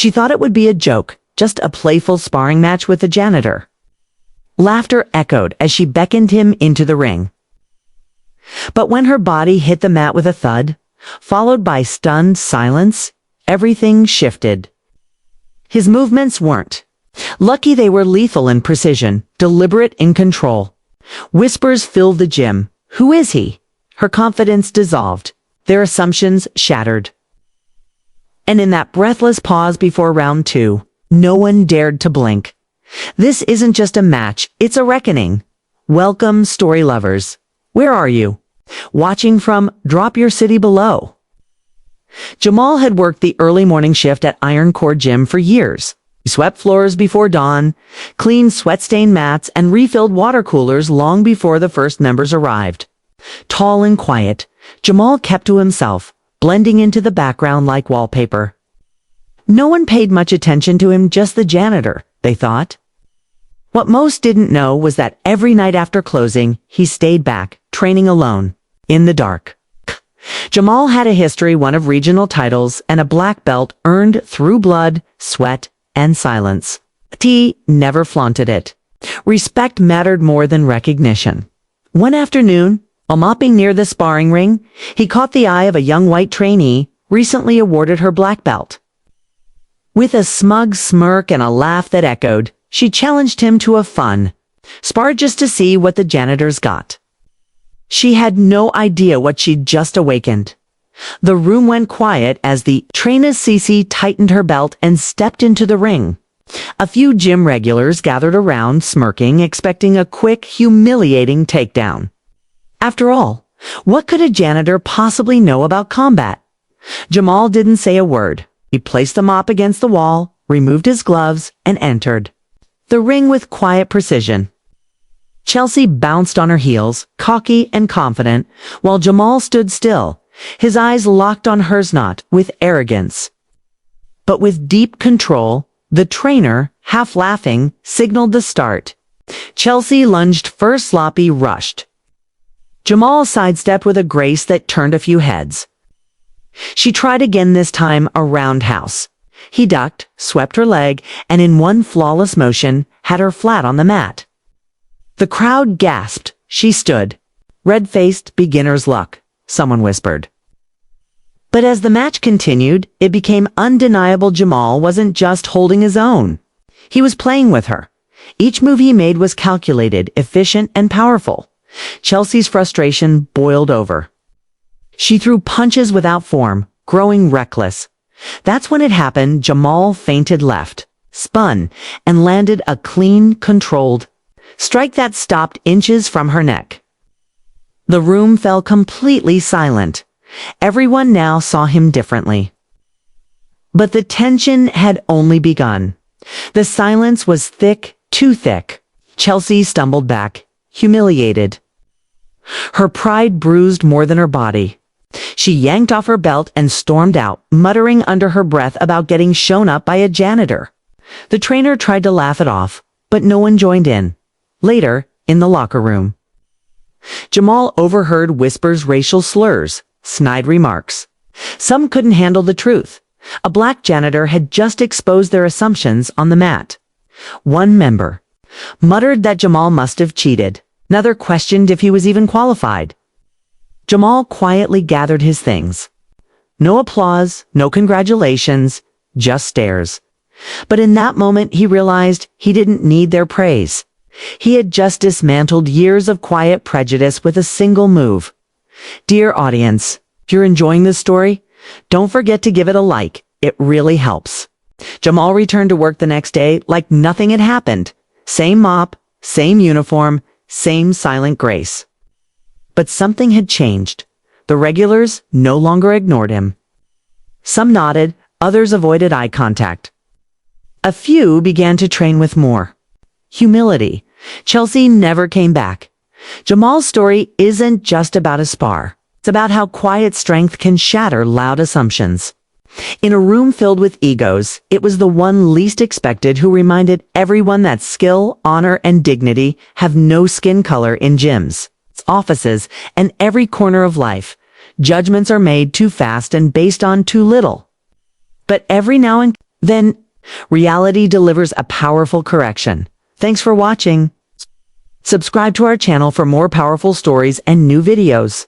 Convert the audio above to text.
She thought it would be a joke, just a playful sparring match with the janitor. Laughter echoed as she beckoned him into the ring. But when her body hit the mat with a thud, followed by stunned silence, everything shifted. His movements weren't. Lucky they were lethal in precision, deliberate in control. Whispers filled the gym. Who is he? Her confidence dissolved, their assumptions shattered. And in that breathless pause before round 2, no one dared to blink. This isn't just a match, it's a reckoning. Welcome, story lovers. Where are you? Watching from Drop Your City Below. Jamal had worked the early morning shift at Iron Core Gym for years. He swept floors before dawn, cleaned sweat-stained mats, and refilled water coolers long before the first members arrived. Tall and quiet, Jamal kept to himself, blending into the background like wallpaper. No one paid much attention to him, just the janitor, they thought. What most didn't know was that every night after closing, he stayed back, training alone, in the dark. Jamal had a history, one of regional titles, and a black belt earned through blood, sweat, and silence. He never flaunted it. Respect mattered more than recognition. One afternoon, while mopping near the sparring ring, he caught the eye of a young white trainee, recently awarded her black belt. With a smug smirk and a laugh that echoed, she challenged him to a fun spar just to see what the janitors got. She had no idea what she'd just awakened. The room went quiet as the trainer Cece tightened her belt and stepped into the ring. A few gym regulars gathered around, smirking, expecting a quick, humiliating takedown. After all, what could a janitor possibly know about combat? Jamal didn't say a word. He placed the mop against the wall, removed his gloves, and entered the ring with quiet precision. Chelsea bounced on her heels, cocky and confident, while Jamal stood still, his eyes locked on hers, not with arrogance, but with deep control. The trainer, half laughing, signaled the start. Chelsea lunged first, sloppy, rushed. Jamal sidestepped with a grace that turned a few heads. She tried again, this time a roundhouse. He ducked, swept her leg, and in one flawless motion, had her flat on the mat. The crowd gasped. She stood. Red-faced, beginner's luck, someone whispered. But as the match continued, it became undeniable Jamal wasn't just holding his own. He was playing with her. Each move he made was calculated, efficient, and powerful. Chelsea's frustration boiled over. She threw punches without form, growing reckless. That's when it happened. Jamal feinted left, spun, and landed a clean, controlled strike that stopped inches from her neck. The room fell completely silent. Everyone now saw him differently. But the tension had only begun. The silence was thick, too thick. Chelsea stumbled back, humiliated. Her pride bruised more than her body. She yanked off her belt and stormed out, muttering under her breath about getting shown up by a janitor. The trainer tried to laugh it off, but no one joined in. Later, in the locker room, Jamal overheard whispers, racial slurs, snide remarks. Some couldn't handle the truth. A black janitor had just exposed their assumptions on the mat. One member muttered that Jamal must have cheated. Another questioned if he was even qualified. Jamal quietly gathered his things. No applause, no congratulations, just stares. But in that moment he realized he didn't need their praise. He had just dismantled years of quiet prejudice with a single move. Dear audience, if you're enjoying this story, don't forget to give it a like. It really helps. Jamal returned to work the next day like nothing had happened. Same mop, same uniform, same silent grace. But something had changed. The regulars no longer ignored him. Some nodded, others avoided eye contact. A few began to train with more humility. Chelsea never came back. Jamal's story isn't just about a spar. It's about how quiet strength can shatter loud assumptions. In a room filled with egos, it was the one least expected who reminded everyone that skill, honor, and dignity have no skin color in gyms, offices, and every corner of life. Judgments are made too fast and based on too little. But every now and then reality delivers a powerful correction. Thanks for watching. Subscribe to our channel for more powerful stories and new videos.